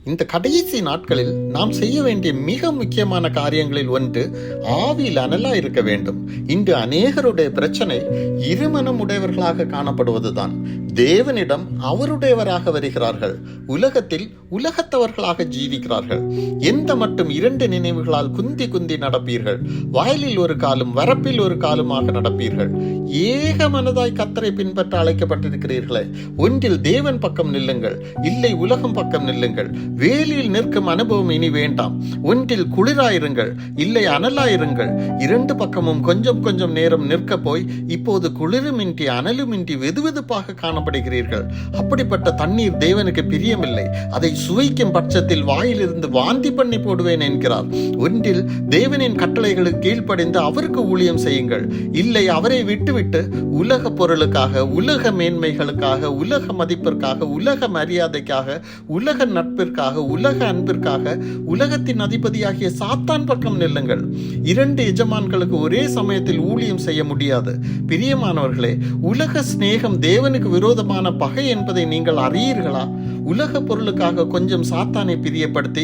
இந்த கடைசி நாட்களில் நாம் செய்ய வேண்டிய மிக முக்கியமான காரியங்களில் ஒன்று ஆவியில் அனலா இருக்க வேண்டும். இன்று அநேகருடைய பிரச்சனை இருமனம் உடையவர்களாக காணப்படுவதுதான். தேவனிடம் அவருடையவராக வருகிறார்கள், உலகத்தில் உலகத்தவர்களாக ஜீவிக்கிறார்கள். எந்த மட்டும் இரண்டு நினைவுகளால் குந்தி குந்தி நடப்பீர்கள். வயலில் ஒரு காலும் வரப்பில் ஒரு காலுமாக நடப்பீர்கள். ஏக மனதாய் கர்த்தரை பின்பற்ற அழைக்கப்பட்டிருக்கிறீர்களே, ஒன்றில் தேவன் பக்கம் நில்லுங்கள், இல்லை உலகம் பக்கம் நில்லுங்கள். வேலியில் நிற்கும் அனுபவம் இனி வேண்டாம். ஒன்றில் குளிராயிருங்கள், இல்லை அனலாயிருங்கள். இரண்டு பக்கமும் கொஞ்சம் கொஞ்சம் நேரம் நிற்க போய் இப்போது குளிருமின்றி அனலுமின்றி வெதுவெதுப்பாக காணப்படுகிறீர்கள். அப்படிப்பட்ட தண்ணீர் தேவனுக்கு பிரியமில்லை. அதை சுவைக்கும் பட்சத்தில் வாயிலிருந்து வாந்தி பண்ணி போடுவேன் என்கிறார். ஒன்றில் தேவனின் கட்டளைகளுக்கு கீழ்ப்படிந்து அவருக்கு ஊழியம் செய்யுங்கள், இல்லை அவரை விட்டுவிட்டு உலக பொருளுக்காக, உலக மேன்மைகளுக்காக, உலக மதிப்பிற்காக, உலக மரியாதைக்காக, உலக நட்பிற்காக, உலக அன்பிற்காக உலகத்தின் அதிபதியாகிய சாத்தான் பக்கம் நில்லுங்கள். இரண்டு எஜமான்களுக்கு ஒரே சமயத்தில் ஊழியம் செய்ய முடியாது. பிரியமானவர்களே, உலக சிநேகம் தேவனுக்கு விரோதமான பகை என்பதை நீங்கள் அறியீர்களா? உலக பொருளுக்காக கொஞ்சம் சாத்தானை பிரியப்படுத்தி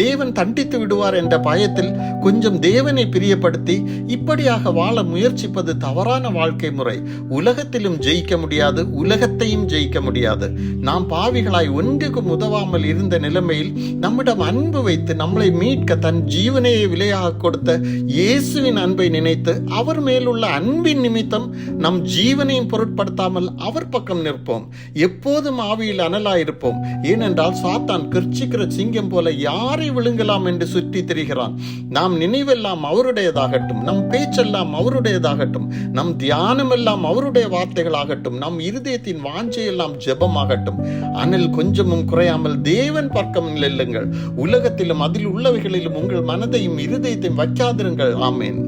தேவன் தண்டித்து விடுவார் என்ற பயத்தில் கொஞ்சம் தேவனை பிரியப்படுத்தி இப்படியாக வாழ முயற்சிப்பது தவறான வாழ்க்கை முறை. உலகத்திலும் ஜெயிக்க முடியாது, உலகத்தையும் ஜெயிக்க முடியாது. நாம் பாவிகளாய் ஒன்றுக்கும் உதவாமல் இருந்த நிலைமையில் நம்மிடம் அன்பு வைத்து நம்மளை மீட்க தன் ஜீவனையை விலையாக கொடுத்த இயேசுவின் அன்பை நினைத்து அவர் மேலுள்ள அன்பின் நிமித்தம் நம் ஜீவனையும் பொருட்படுத்தாமல் அவர் பக்கம் நிற்போம். எப்போதும் ஆவியில் அனலாயிருப்போம். ஏனென்றால் சாத்தான் கர்ச்சிக்கிற சிங்கம் போல யாரை விழுங்கலாம் என்று சுற்றி திரிகிறான். நாம் நினைவெல்லாம் அவருடையதாகட்டும், நம் பேச்செல்லாம் அவருடையதாகட்டும், நம் தியானம் எல்லாம் அவருடைய வார்த்தைகளாகட்டும், நம் இருதயத்தின் வாஞ்சையெல்லாம் ஜெபமாகட்டும். அனல் கொஞ்சமும் குறையாமல் தேவன் பக்கம் நில்லுங்கள். உலகத்திலும் அதில் உள்ளவைகளிலும் உங்கள் மனதையும் இருதயத்தையும் வைக்காதிருங்கள். ஆமேன்.